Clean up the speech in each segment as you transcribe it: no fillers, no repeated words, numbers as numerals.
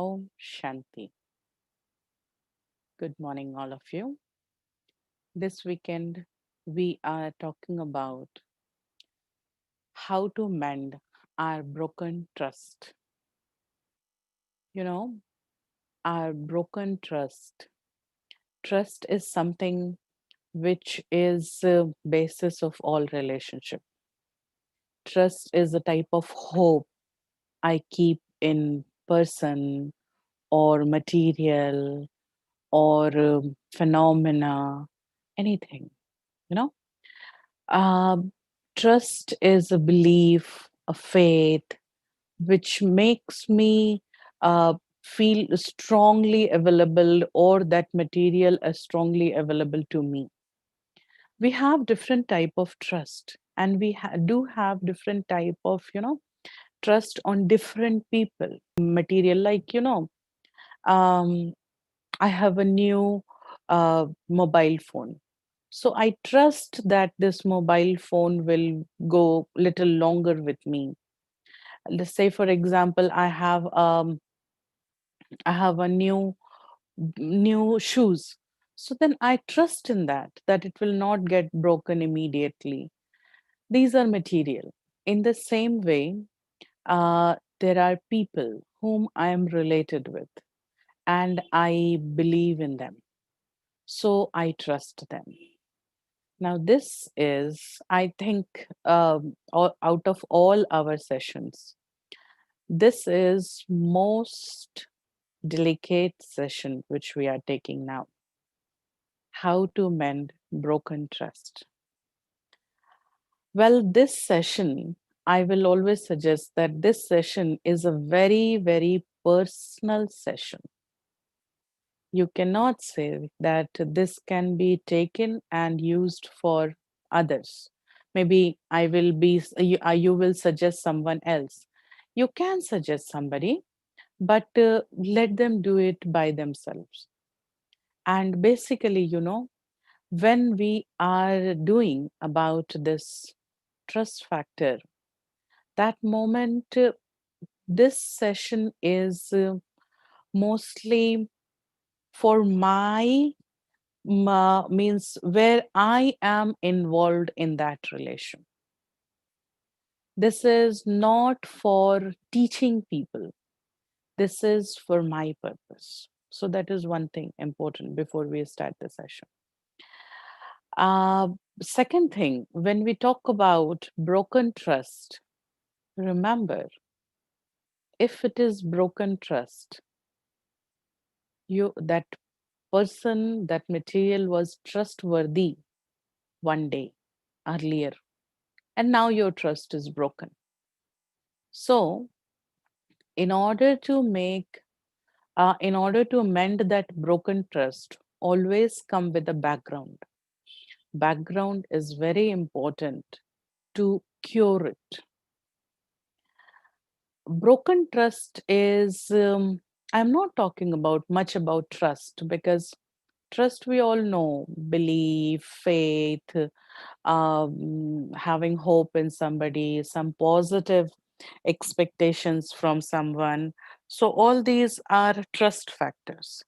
Om Shanti. Good morning, all of you. This weekend, we are talking about how to mend our broken trust. You know, our broken trust. Trust is something which is the basis of all relationship. Trust is a type of hope I keep in person or material or phenomena, anything, you know Um, Trust is a belief, a faith, which makes me feel strongly available, or that material is strongly available to me. We have different type of trust, and we do have different type of trust on different people. Material, like um, I have a new mobile phone. So I trust that this mobile phone will go little longer with me. Let's say, for example, I have a new shoes. So then I trust in that it will not get broken immediately. These are material. In the same way, there are people whom I am related with, and I believe in them. So I trust them. Now, this is, I think, out of all our sessions, this is most delicate session which we are taking now. How to mend broken trust. Well, this session, I will always suggest that this session is a very, very personal session. You cannot say that this can be taken and used for others. Maybe I will be, you will suggest someone else. You can suggest somebody, but let them do it by themselves. And basically, when we are doing about this trust factor, that moment, this session is mostly for means where I am involved in that relation. This is not for teaching people. This is for my purpose. So that is one thing important before we start the session. Uh, Second thing, when we talk about broken trust, remember, if it is broken trust, that person, that material was trustworthy one day earlier, and now your trust is broken. So, in order to in order to mend that broken trust, always come with a background. Background is very important to cure it. Broken trust is, I'm not talking about much about trust, because trust, we all know, belief, faith, having hope in somebody, some positive expectations from someone. So all these are trust factors.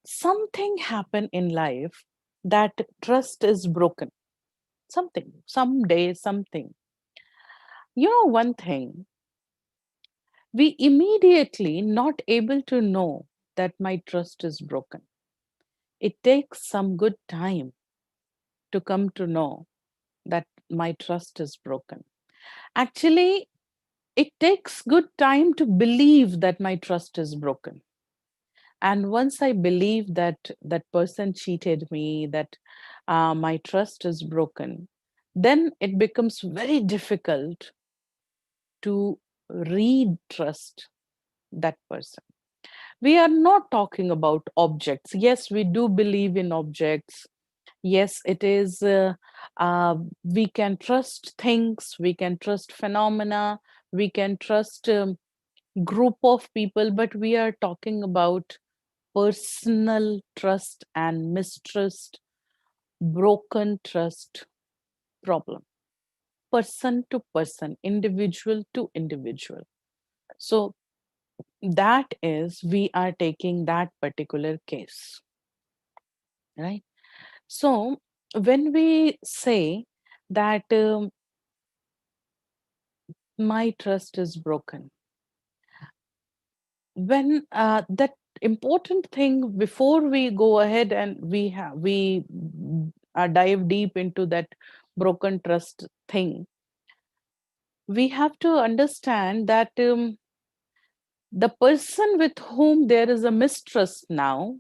Something happen in life that trust is broken. Something, someday, something. One thing, we immediately not able to know that my trust is broken. It takes some good time to come to know that my trust is broken. Actually, it takes good time to believe that my trust is broken. And once I believe that that person cheated me, that my trust is broken, then it becomes very difficult to re-trust that person. We are not talking about objects. Yes, we do believe in objects. Yes, it is, we can trust things, we can trust phenomena, we can trust group of people, but we are talking about personal trust and mistrust, broken trust problem, person to person, individual to individual. So That is, we are taking that particular case, right? So when we say that my trust is broken, when that important thing, before we go ahead and dive deep into that broken trust thing, we have to understand that the person with whom there is a mistrust now,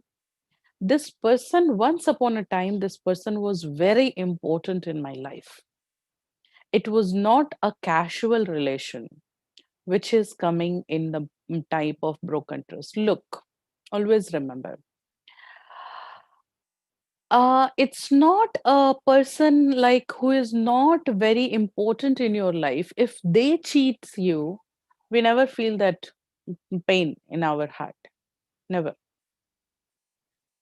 this person, once upon a time, this person was very important in my life. It was not a casual relation which is coming in the type of broken trust. Look, always remember, it's not a person like who is not very important in your life. If they cheats you, we never feel that pain in our heart. Never.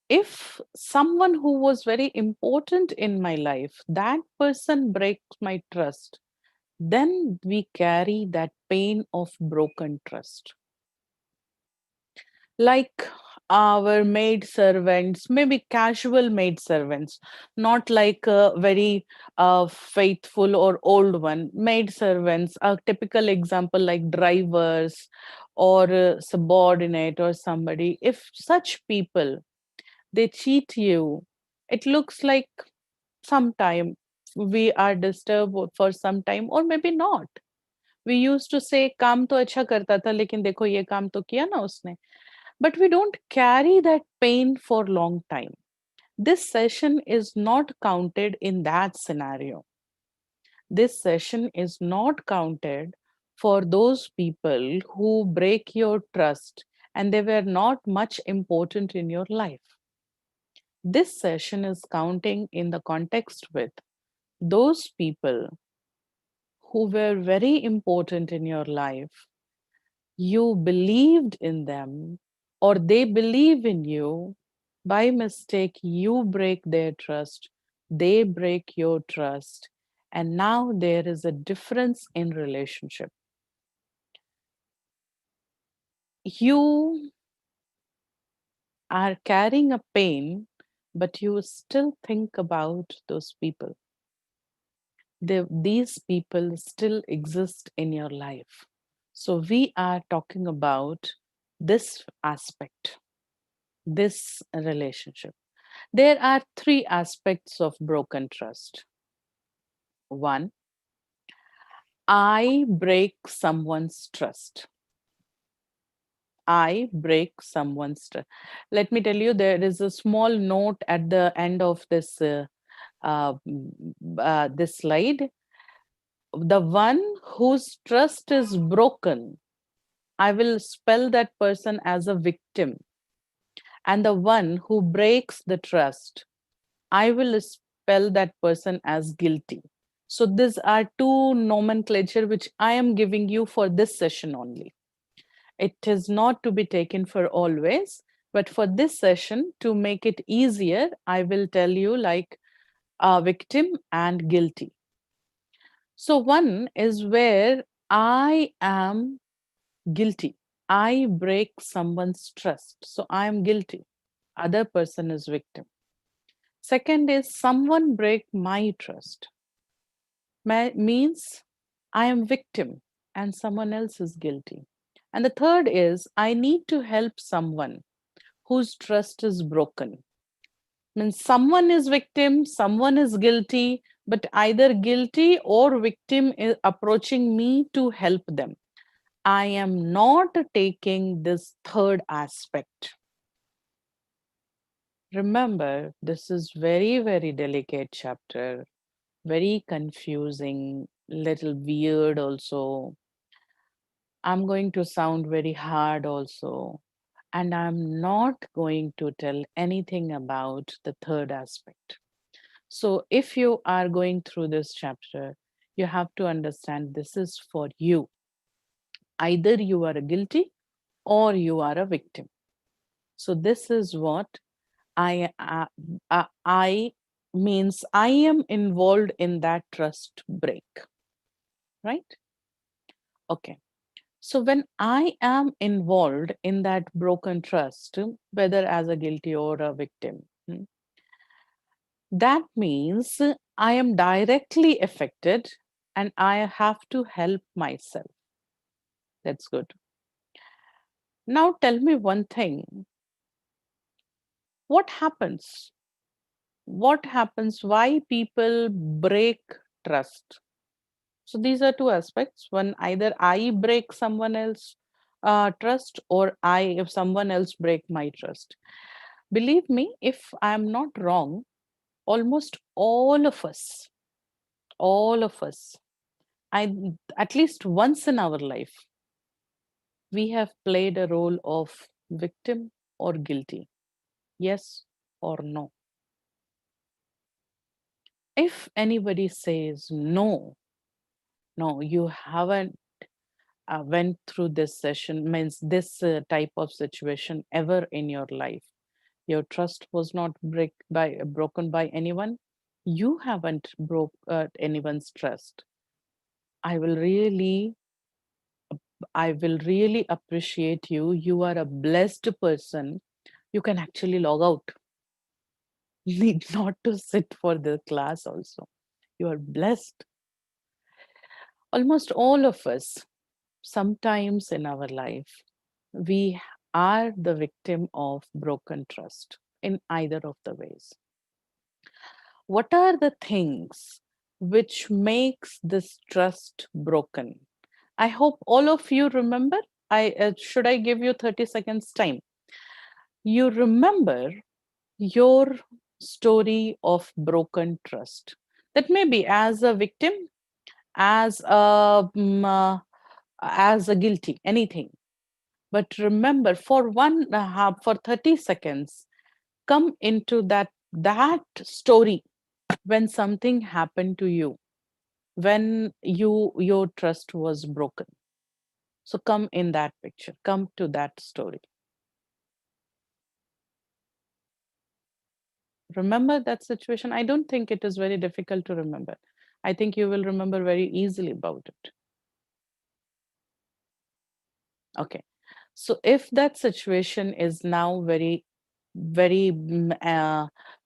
If someone who was very important in my life, that person breaks my trust, then we carry that pain of broken trust. Like our maid servants, maybe casual maid servants, not like a very faithful or old one. Maid servants, a typical example like drivers or subordinate or somebody. If such people, they cheat you, it looks like sometime we are disturbed for some time, or maybe not. We used to say काम तो अच्छा करता था लेकिन देखो ये काम तो किया ना उसने. But we don't carry that pain for long time. This session is not counted in that scenario. This session is not counted for those people who break your trust and they were not much important in your life. This session is counting in the context with those people who were very important in your life. You believed in them, or they believe in you. By mistake, you break their trust, they break your trust, and now there is a difference in relationship. You are carrying a pain, but you still think about those people. These people still exist in your life. So, we are talking about this aspect, this relationship. There are three aspects of broken trust. One, I break someone's trust. I break someone's trust. Let me tell you, there is a small note at the end of this slide. The one whose trust is broken, I will spell that person as a victim. And the one who breaks the trust, I will spell that person as guilty. So these are two nomenclature which I am giving you for this session only. It is not to be taken for always, but for this session, to make it easier, I will tell you like victim and guilty. So one is where I am guilty. I break someone's trust. So I am guilty. Other person is victim. Second is someone break my trust. Means I am victim and someone else is guilty. And the third is I need to help someone whose trust is broken. Means someone is victim, someone is guilty, but either guilty or victim is approaching me to help them. I am not taking this third aspect. Remember, this is very, very delicate chapter, very confusing, little weird also. I'm going to sound very hard also. And I'm not going to tell anything about the third aspect. So, if you are going through this chapter, you have to understand this is for you. Either you are a guilty or you are a victim. So, this is what I means I am involved in that trust break, right? Okay. So when I am involved in that broken trust, whether as a guilty or a victim, that means I am directly affected and I have to help myself. That's good. Now tell me one thing. What happens? What happens? Why people break trust? So these are two aspects. One, either I break someone else trust, or if someone else break my trust. Believe me, if I am not wrong, almost all of us, I at least once in our life, we have played a role of victim or guilty. Yes or no? If anybody says no, no, you haven't went through this session, means this type of situation ever in your life, your trust was not broken by anyone, you haven't broke anyone's trust, I will really I will really appreciate you. You are a blessed person. You can actually log out. You need not to sit for the class also. You are blessed. Almost all of us, sometimes in our life, we are the victim of broken trust in either of the ways. What are the things which makes this trust broken? I hope all of you remember. I should I give you 30 seconds time? You remember your story of broken trust. That may be as a victim, as as a guilty, anything. But remember, for for 30 seconds, come into that story when something happened to you, when your trust was broken. So come in that picture, come to that story. Remember that situation. I don't think it is very difficult to remember. I think you will remember very easily about it. Okay. So if that situation is now very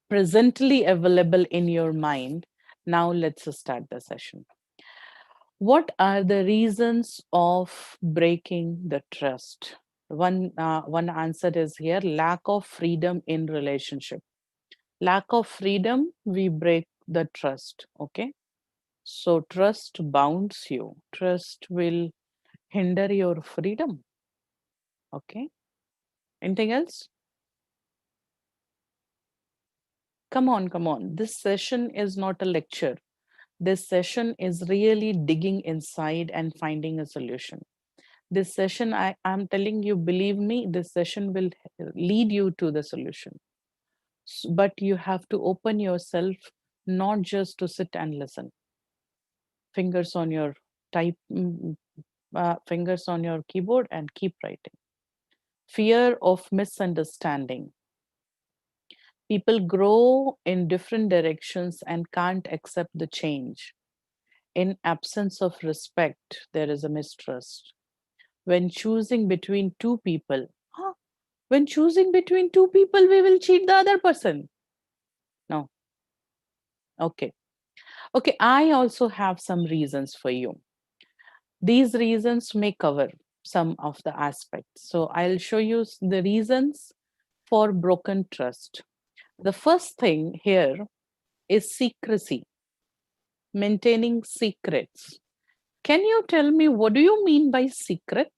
presently available in your mind, now let's start the session. What are the reasons of breaking the trust? One answer is here: lack of freedom in relationship. Lack of freedom, we break the trust. Okay. So trust bounds you. Trust will hinder your freedom. Okay. Anything else? Come on, come on. This session is not a lecture. This session is really digging inside and finding a solution. This session, I'm telling you, believe me, this session will lead you to the solution. But you have to open yourself, not just to sit and listen. Fingers on your type, fingers on your keyboard and keep writing. Fear of misunderstanding. People grow in different directions and can't accept the change. In absence of respect, there is a mistrust. When choosing between two people, huh? When choosing between two people, we will cheat the other person. No. Okay. Okay. I also have some reasons for you. These reasons may cover some of the aspects. So I'll show you the reasons for broken trust. The first thing here is secrecy, maintaining secrets. Can you tell me what do you mean by secret?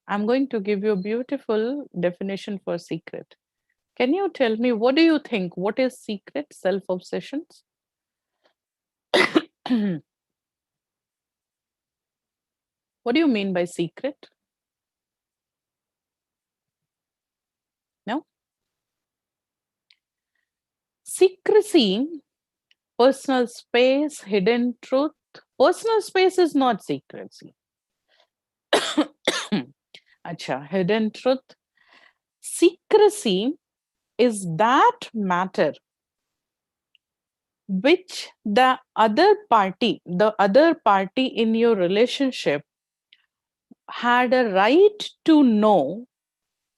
I'm going to give you a beautiful definition for secret. Can you tell me what do you think? What is secret? Self-obsessions? What do you mean by secret? No? Secrecy, personal space, hidden truth. Personal space is not secrecy. Acha, hidden truth. Secrecy is that matter which the other party in your relationship had a right to know,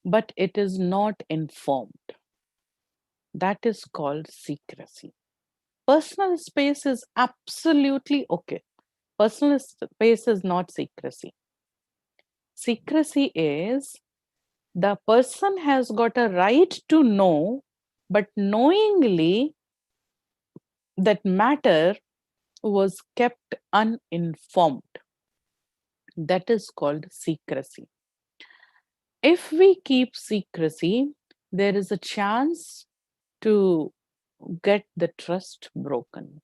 but it is not informed. That is called secrecy. Personal space is absolutely okay. Personal space is not secrecy. Secrecy is the person has got a right to know, but knowingly that matter was kept uninformed. That is called secrecy. If we keep secrecy, there is a chance to get the trust broken.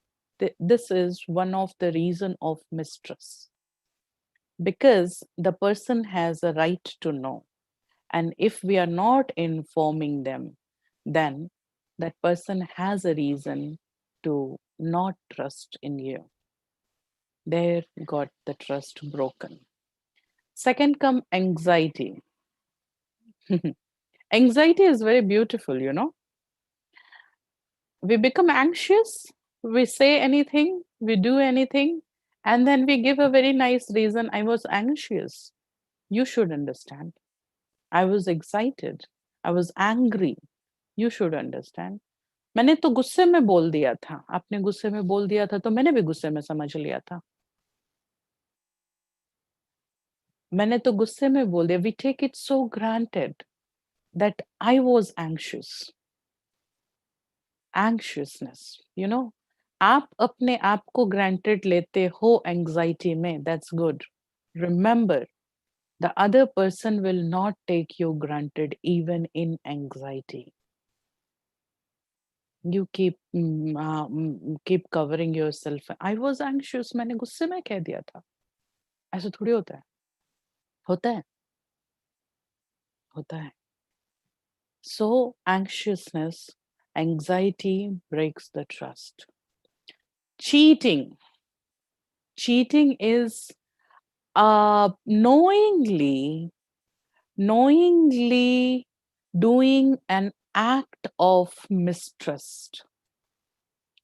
This is one of the reason of mistrust, because the person has a right to know, and if we are not informing them, then that person has a reason to not trust in you. There got the trust broken. Second come anxiety. Anxiety is very beautiful, you know. We become anxious, we say anything, we do anything, and then we give a very nice reason. I was anxious. You should understand. I was excited. I was angry. You should understand. मैंने तो गुस्से में बोल दिया था. आपने गुस्से में बोल दिया था तो मैंने भी गुस्से में समझ लिया था. मैंने तो गुस्से में बोल दिया. We take it so granted that I was anxious. Anxiousness, you know. आप अपने आप को granted लेते हो anxiety में. That's good. Remember, the other person will not take you granted even in anxiety. You keep covering yourself. I was anxious. मैंने गुस्से में कह दिया था. ऐसा थोड़ी होता है. होता है. होता है. So anxiousness, anxiety breaks the trust. Cheating. Cheating is knowingly doing an act of mistrust.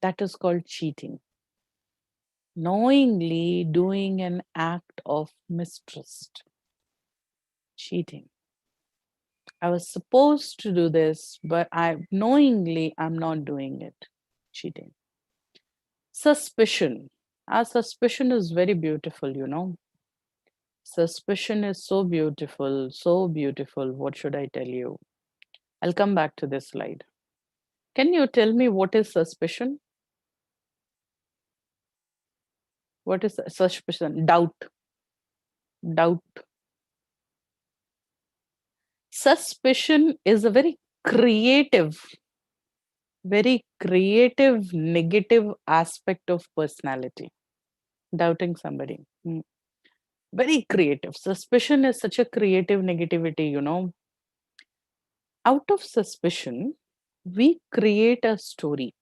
That is called cheating. Knowingly doing an act of mistrust. Cheating. I was supposed to do this, but I'm not doing it. Cheating. Suspicion. Our suspicion is very beautiful, you know. Suspicion is so beautiful, so beautiful. What should I tell you? I'll come back to this slide. Can you tell me what is suspicion? What is suspicion? Doubt. Doubt. Suspicion is a very creative negative aspect of personality. Doubting somebody. Very creative. Suspicion is such a creative negativity, you know. Out of suspicion, we create a story,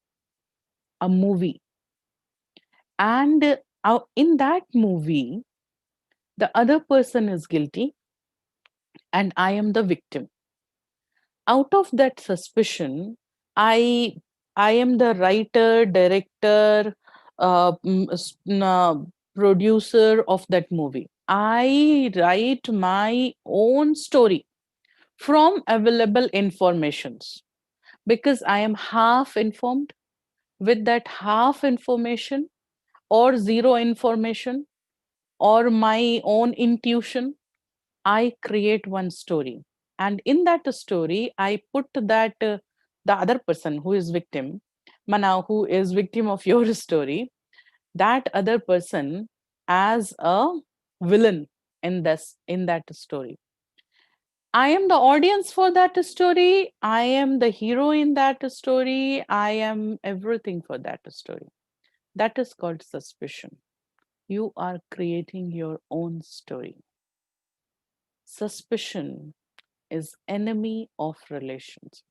a movie. And in that movie, the other person is guilty and I am the victim. Out of that suspicion, I I am the writer, director, producer of that movie. I write my own story from available informations because I am half informed. With that half information or zero information or my own intuition, I create one story. And in that story, I put that the other person who is victim, Mana, who is victim of your story, that other person as a villain in that story. I am the audience for that story. I am the hero in that story. I am everything for that story. That is called suspicion. You are creating your own story. Suspicion is enemy of relations.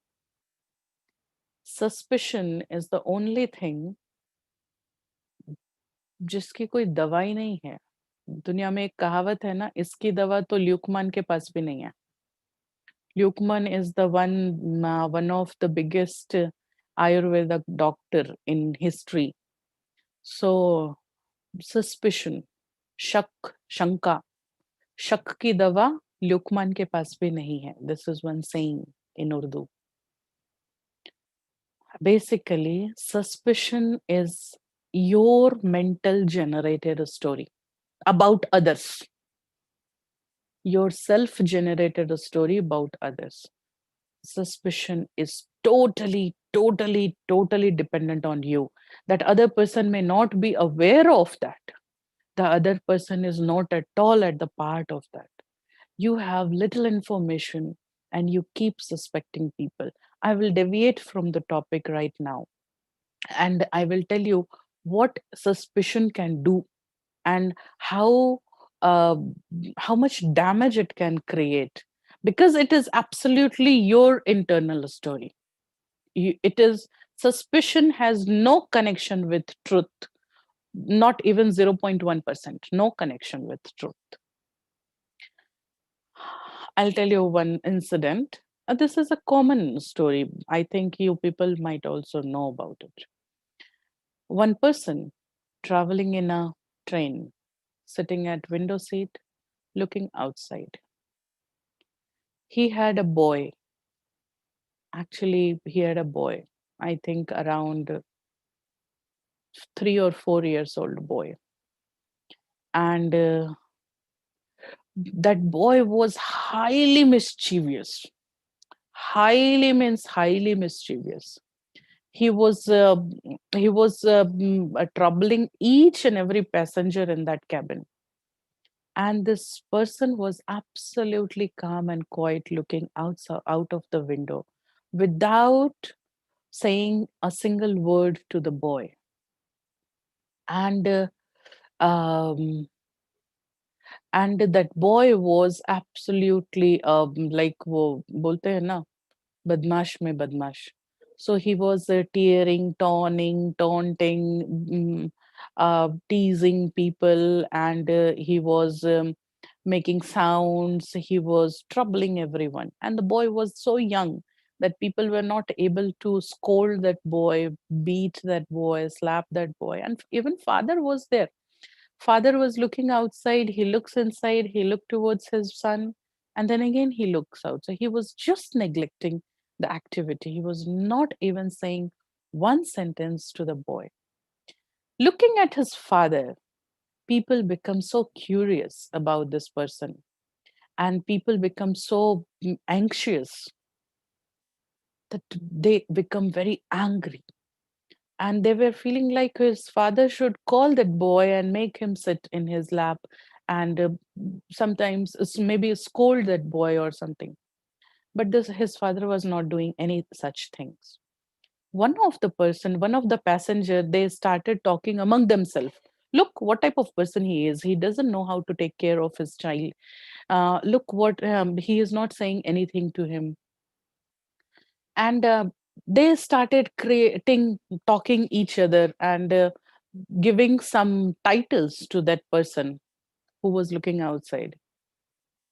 Suspicion is the only thing जिसकी कोई दवाई नहीं है. दुनिया में एक कहावत है ना, इसकी दवा तो ल्यूकमान के पास भी नहीं है. Lukman is the one of the biggest Ayurveda doctor in history. So suspicion, shak, shanka, शक की दवा लुकमान के पास भी नहीं है. This is one saying in Urdu. Basically, suspicion is your mental generated story about others. Your self generated story about others. Suspicion is totally dependent on you. That other person may not be aware of that. The other person is not at all at the part of that. You have little information and you keep suspecting people. I will deviate from the topic right now and I will tell you what suspicion can do and uh, how much damage it can create, because it is absolutely your internal story. It is, suspicion has no connection with truth, not even 0.1%, no connection with truth. I'll tell you one incident. This is a common story. I think you people might also know about it. One person traveling in a train, sitting at window seat, looking outside. He had a boy. Actually, he had a boy. I think around 3 or 4 years old boy. And that boy was highly mischievous. Highly means highly mischievous. He was troubling each and every passenger in that cabin. And this person was absolutely calm and quiet, looking out of the window without saying a single word to the boy. And um, and that boy was absolutely like वो बोलते हैं ना, बदमाश में बदमाश. So he was tearing, taunting, teasing people, and he was making sounds. He was troubling everyone. And the boy was so young that people were not able to scold that boy, beat that boy, slap that boy. And even father was there. Father was looking outside, he looks inside, he looked towards his son, and then again he looks out. So he was just neglecting the activity. He was not even saying one sentence to the boy. Looking at his father, people become so curious about this person, and people become so anxious that they become very angry. And they were feeling like his father should call that boy and make him sit in his lap and sometimes maybe scold that boy or something. But his father was not doing any such things. One of the passenger, they started talking among themselves. Look what type of person he is. He doesn't know how to take care of his child. Look what he is not saying anything to him. And they started creating, talking each other, and giving some titles to that person who was looking outside.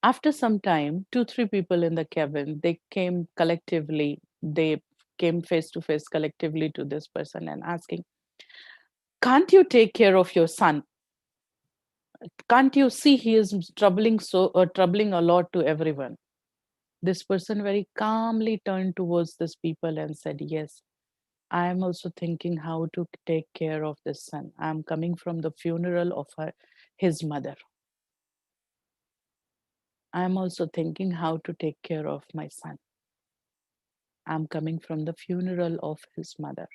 After some time, 2 3 people in the cabin, they came collectively, they came face to face collectively to this person and asking, can't you take care of your son? Can't you see he is troubling a lot to everyone? This person very calmly turned towards these people and said, yes, I am also thinking how to take care of this son. I'm coming from the funeral of his mother. I'm also thinking how to take care of my son. I'm coming from the funeral of his mother.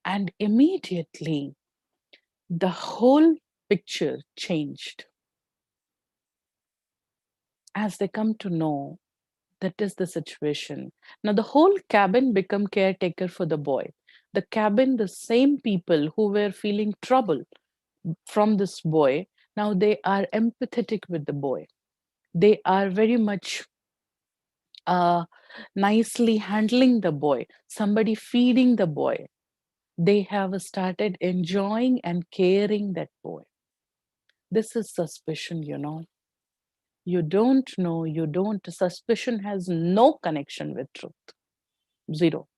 And immediately, the whole picture changed as they come to know that is the situation. Now, the whole cabin become caretaker for the boy. The cabin, the same people who were feeling trouble from this boy, now they are empathetic with the boy. They are very much uh, nicely handling the boy, somebody feeding the boy. They have started enjoying and caring that boy. This is suspicion. You don't know, you don't, suspicion has no connection with truth. Zero.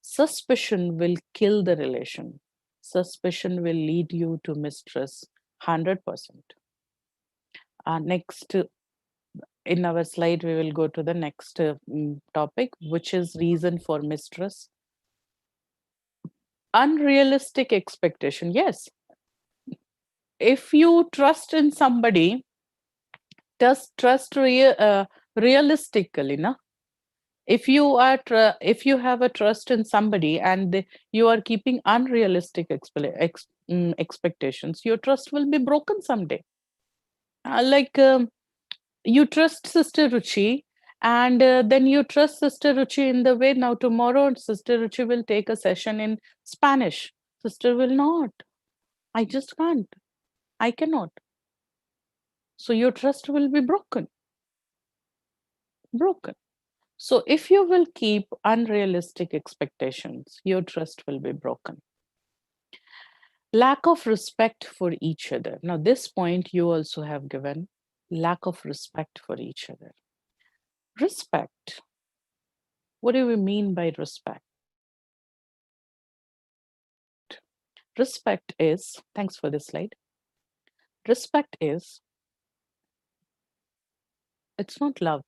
Suspicion will kill the relation. Suspicion will lead you to mistrust 100%. Next, in our slide, we will go to the next topic, which is reason for mistrust. Unrealistic expectation. Yes, if you trust in somebody, just trust realistically, na? If you are if you have a trust in somebody and you are keeping unrealistic expectations, your trust will be broken someday. Like you trust Sister Ruchi, and then you trust Sister Ruchi in the way now tomorrow Sister Ruchi will take a session in Spanish. Sister will not. I just can't. I cannot. So your trust will be broken. Broken. So if you will keep unrealistic expectations, your trust will be broken. Lack of respect for each other. Now, this point you also have given lack of respect for each other. Respect. What do we mean by respect? Respect is, thanks for this slide. Respect is, it's not love,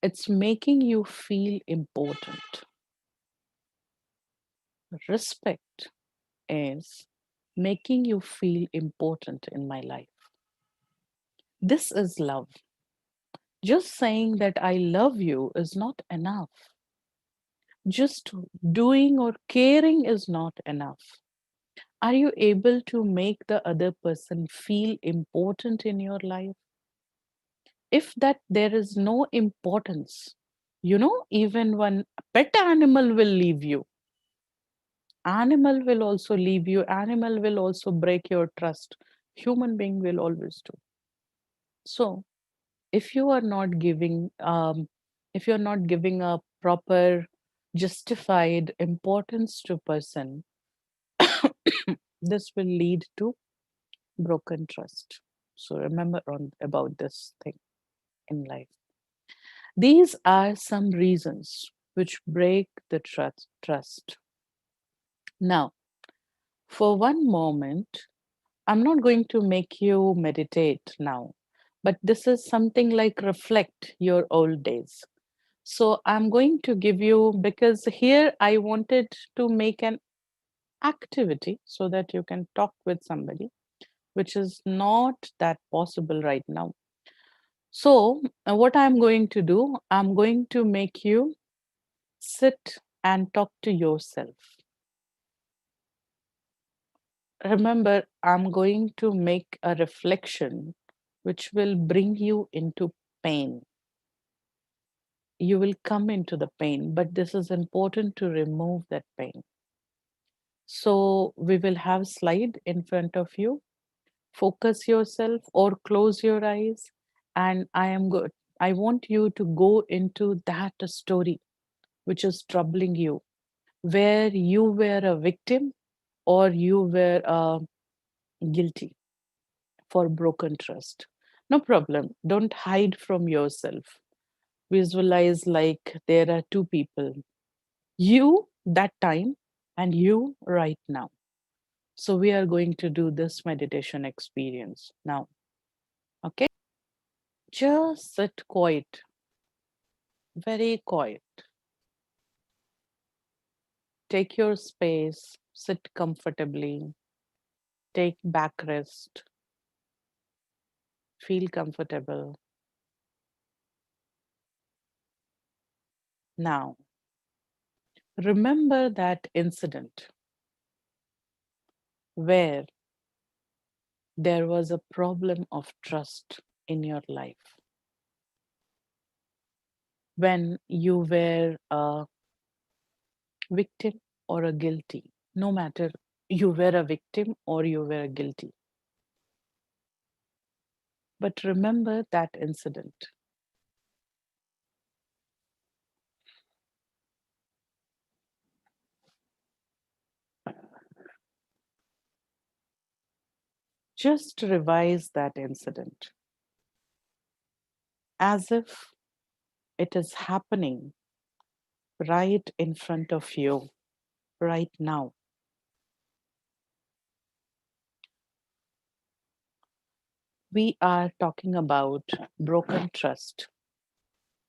it's making you feel important. Respect is making you feel important in my life. This is love. Just saying that I love you is not enough. Just doing or caring is not enough. Are you able to make the other person feel important in your life? If that there is no importance, even one pet animal will leave you. Animal will also leave you. Animal will also break your trust. Human being will always do. So if you are not giving if you're not giving a proper justified importance to person, this will lead to broken trust. So remember about this thing in life. These are some reasons which break the trust. Now, for one moment, I'm not going to make you meditate now, but this is something like reflect your old days. So I'm going to give you, because here I wanted to make an activity so that you can talk with somebody, which is not that possible right now. So, what I'm going to do, I'm going to make you sit and talk to yourself. Remember, I'm going to make a reflection which will bring you into pain. You will come into the pain, but this is important to remove that pain. So we will have slide in front of you. Focus yourself or close your eyes, and I am good. I want you to go into that story which is troubling you, where you were a victim or you were guilty for broken trust. No problem. Don't hide from yourself. Visualize like there are two people, you that time and you right now. So we are going to do this meditation experience now. Okay? Just sit quiet, very quiet. Take your space, sit comfortably, take back rest, feel comfortable. Now, remember that incident where there was a problem of trust in your life, when you were a victim or a guilty, no matter you were a victim or you were guilty. But remember that incident. Just revise that incident as if it is happening right in front of you right now. We are talking about broken trust.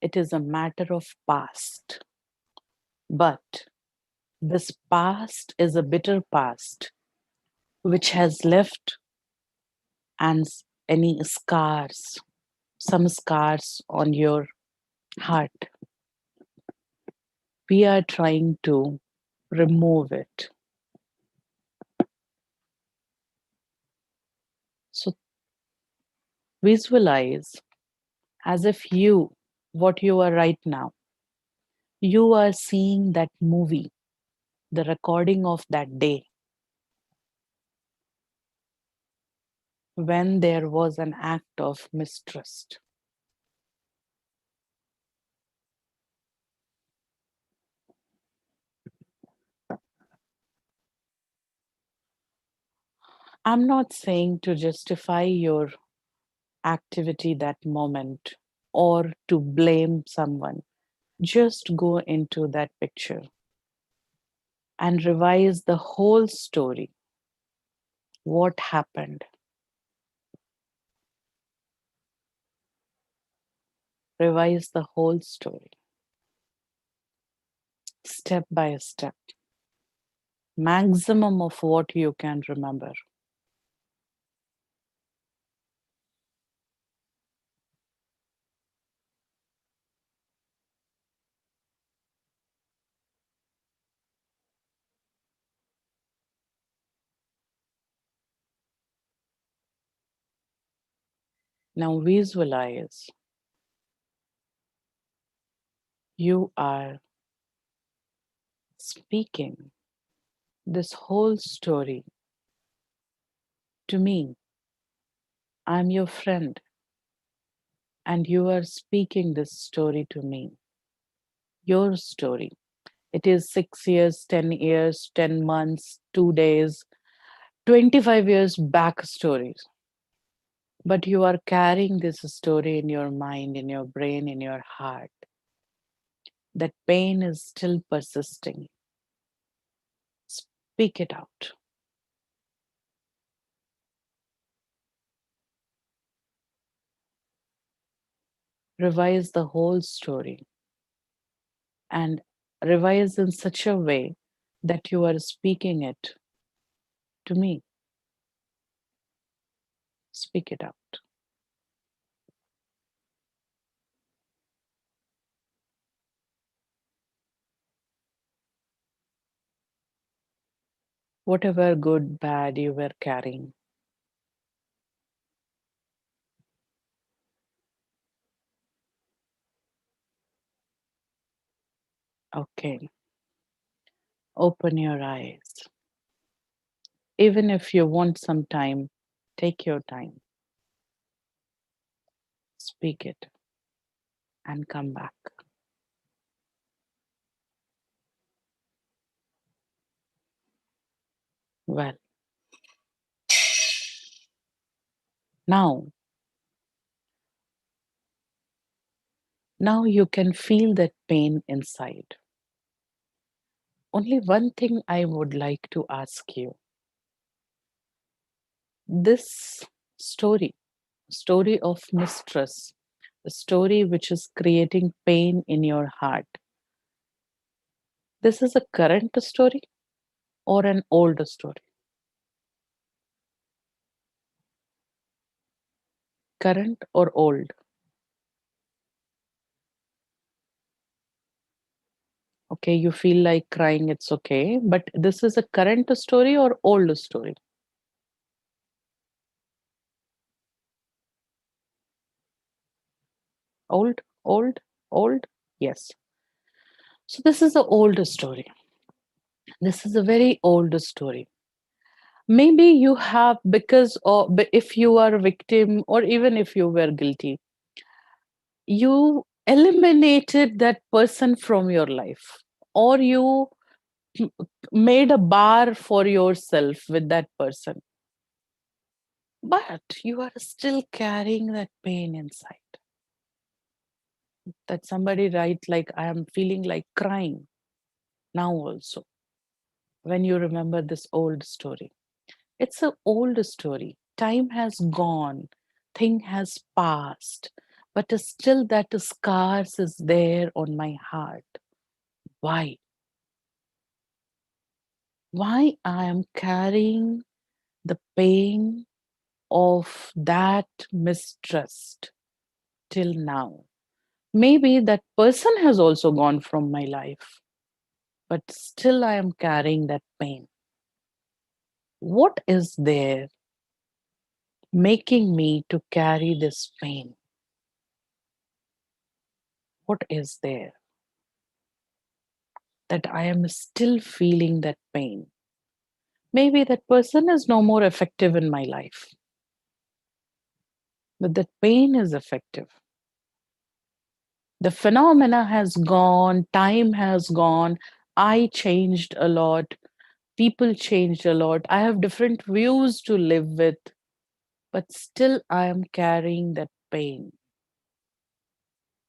It is a matter of past, but this past is a bitter past which has left and any scars, some scars on your heart. We are trying to remove it. So visualize as if what you are right now, you are seeing that movie, the recording of that day when there was an act of mistrust. I'm not saying to justify your activity that moment or to blame someone. Just go into that picture and revise the whole story. What happened? Revise the whole story, step by step, maximum of what you can remember. Now visualize you are speaking this whole story to me. I'm your friend, and you are speaking this story to me. Your story. It is 6 years, 10 years, 10 months, 2 days, 25 years back stories. But you are carrying this story in your mind, in your brain, in your heart. That pain is still persisting. Speak it out. Revise the whole story and revise in such a way that you are speaking it to me. Speak it out. Whatever good, bad you were carrying. Okay. Open your eyes. Even if you want some time, take your time. Speak it and come back. Well, now, now you can feel that pain inside. Only one thing I would like to ask you. This story, story of mistrust, a story which is creating pain in your heart. This is a current story or an old story? Current or old? Okay, you feel like crying, it's okay. But this is a current story or old story? Old, old, old? Yes. So this is an old story. This is a very old story. Maybe you have, because or if you are a victim or even if you were guilty, you eliminated that person from your life, or you m- made a bar for yourself with that person, but you are still carrying that pain inside. That somebody write like, I am feeling like crying now also when you remember this old story. It's an old story. Time has gone. thing has passed, but still that scars is there on my heart. Why? Why I am carrying the pain of that mistrust till now? Maybe that person has also gone from my life, but still I am carrying that pain. What is there making me to carry this pain? What is there that I am still feeling that pain? Maybe that person is no more effective in my life, but that pain is effective. The phenomena has gone, time has gone, I changed a lot, people changed a lot, I have different views to live with, but still I am carrying that pain.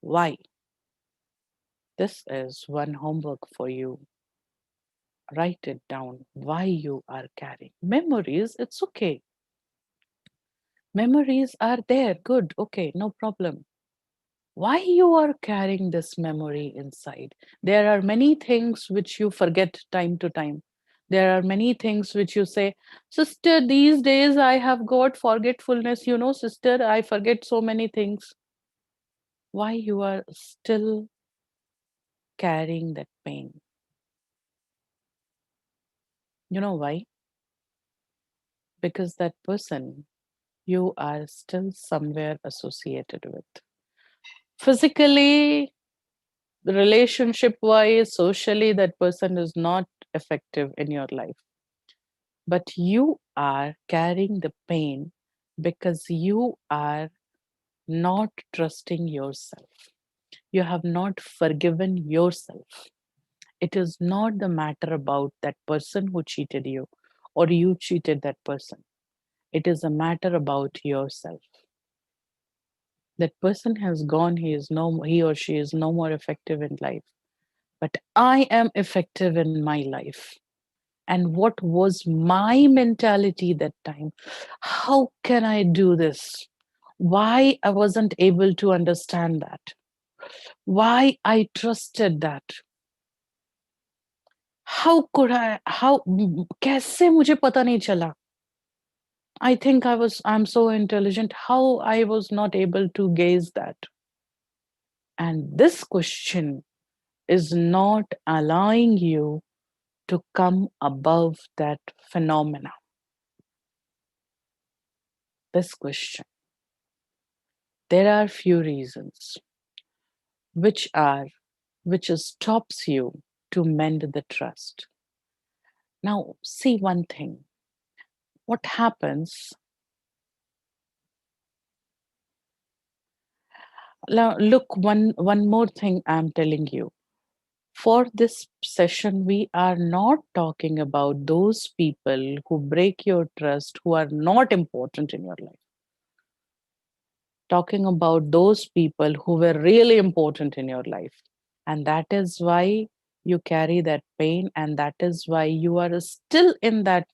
Why? This is one homework for you. Write it down why you are carrying. Memories, it's okay. Memories are there, good, okay, no problem. Why you are carrying this memory inside? There are many things which you forget time to time. There are many things which you say, sister, these days I have got forgetfulness, sister, I forget so many things. Why you are still carrying that pain? You know why? Because that person you are still somewhere associated with. Physically, relationship wise, socially, that person is not effective in your life. But you are carrying the pain because you are not trusting yourself. You have not forgiven yourself. It is not the matter about that person who cheated you or you cheated that person. It is a matter about yourself. That person has gone, he or she is no more effective in life. But I am effective in my life. And what was my mentality that time? How can I do this? Why I wasn't able to understand that? Why I trusted that? How could I? कैसे मुझे पता नहीं चला? I think I'm so intelligent. How I was not able to gaze that? And this question is not allowing you to come above that phenomena. This question. There are few reasons which are which stops you to mend the trust. Now, see one thing. What happens? Now, look, one more thing I'm telling you. For this session, we are not talking about those people who break your trust, who are not important in your life. Talking about those people who were really important in your life. And that is why you carry that pain, and that is why you are still in that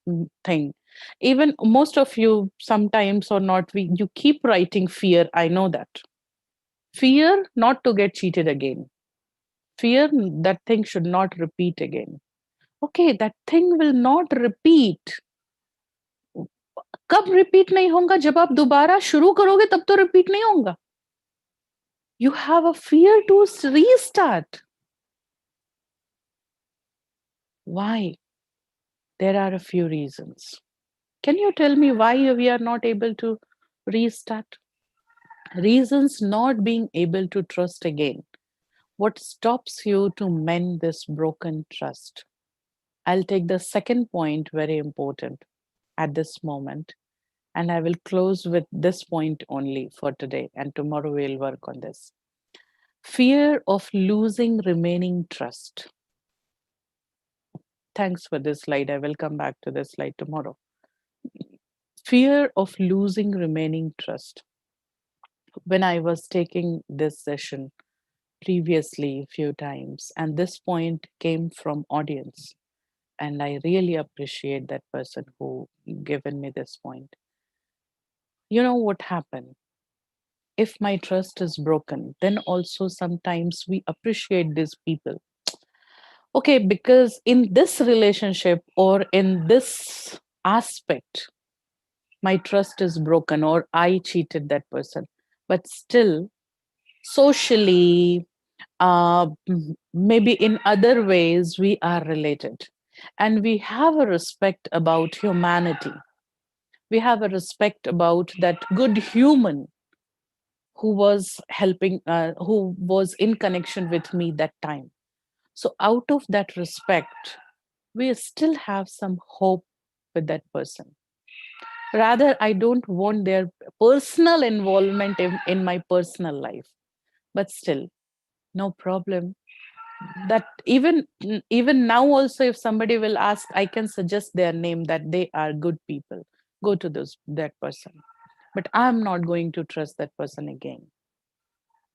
thing. Even most of you, sometimes or not, you keep writing fear. I know that. Fear not to get cheated again. Fear that thing should not repeat again. Okay, that thing will not repeat. कब repeat नहीं होगा? जब आप दोबारा शुरू करोगे तब तो रिपीट नहीं होगा. You have a fear to restart. Why? There are a few reasons. Can you tell me why we are not able to restart? Reasons not being able to trust again. What stops you to mend this broken trust? I'll take the second point, very important at this moment, and I will close with this point only for today, and tomorrow we'll work on this. Fear of losing remaining trust. Thanks for this slide. I will come back to this slide tomorrow. Fear of losing remaining trust. When I was taking this session previously a few times, and this point came from audience, and I really appreciate that person who given me this point. You know what happened? If my trust is broken, then also sometimes we appreciate these people. Okay, because in this relationship or in this aspect, my trust is broken or I cheated that person. But still, socially, maybe in other ways, we are related. And we have a respect about humanity. We have a respect about that good human who was helping, who was in connection with me that time. So, out of that respect, we still have some hope with that person. Rather, I don't want their personal involvement in my personal life. But still, no problem. That even now also, if somebody will ask, I can suggest their name that they are good people. Go to that person. But I'm not going to trust that person again.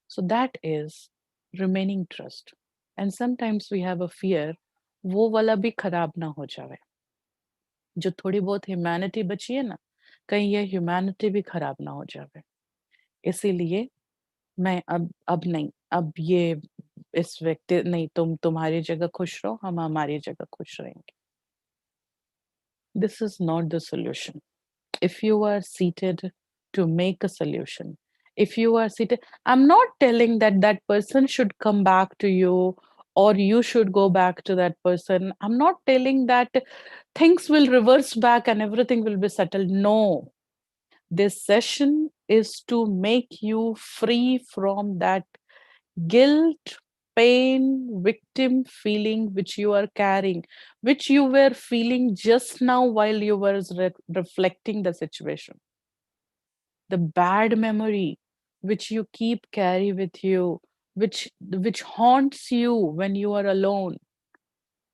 So that is remaining trust. And sometimes we have a fear, वो वाला भी खराब ना हो जाए. जो थोड़ी बहुत ह्यूमैनिटी बची है ना, कहीं ये ह्यूमैनिटी भी खराब ना हो जाए. इसीलिए मैं अब नहीं, अब ये इस व्यक्ति नहीं, तुम तुम्हारी जगह खुश रहो, हम हमारी जगह खुश रहेंगे. This is not the solution. If you are seated to make a solution, if you are seated, I'm not telling that that person should come back to you or you should go back to that person. I'm not telling that things will reverse back and everything will be settled. No, this session is to make you free from that guilt, pain, victim feeling which you are carrying, which you were feeling just now while you were reflecting the situation. The bad memory which you keep carry with you, which haunts you when you are alone,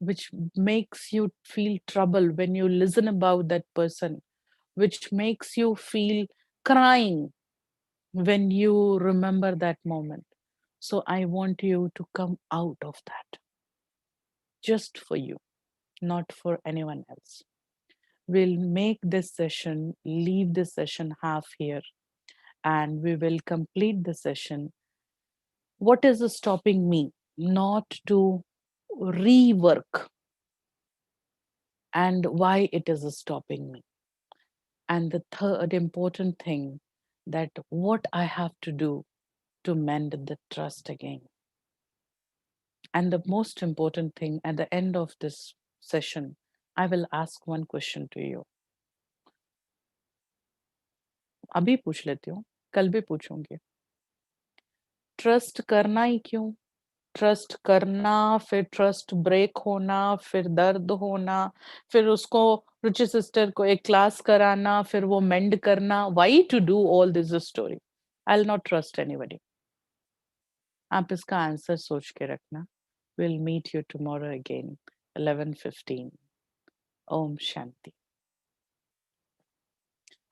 which makes you feel trouble when you listen about that person, which makes you feel crying when you remember that moment. So I want you to come out of that just for you, not for anyone else. We'll make this session, leave this session half here, and we will complete the session. What is stopping me not to rework and why it is stopping me? And the third important thing, that what I have to do to mend the trust again. And the most important thing, at the end of this session, I will ask one question to you. अभी पूछ लेती हूँ, कल भी पूछूंगी. Trust करना ही क्यों? Trust करना, फिर ट्रस्ट ब्रेक होना, फिर दर्द होना, फिर उसको रुचि सिस्टर को एक क्लास कराना, फिर वो मेंड करना. Why to do all this story? I will not trust anybody. आप इसका आंसर सोच के रखना. Will meet you tomorrow again 11:15. ओम शांति.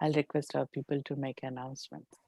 I'll request our people to make announcements.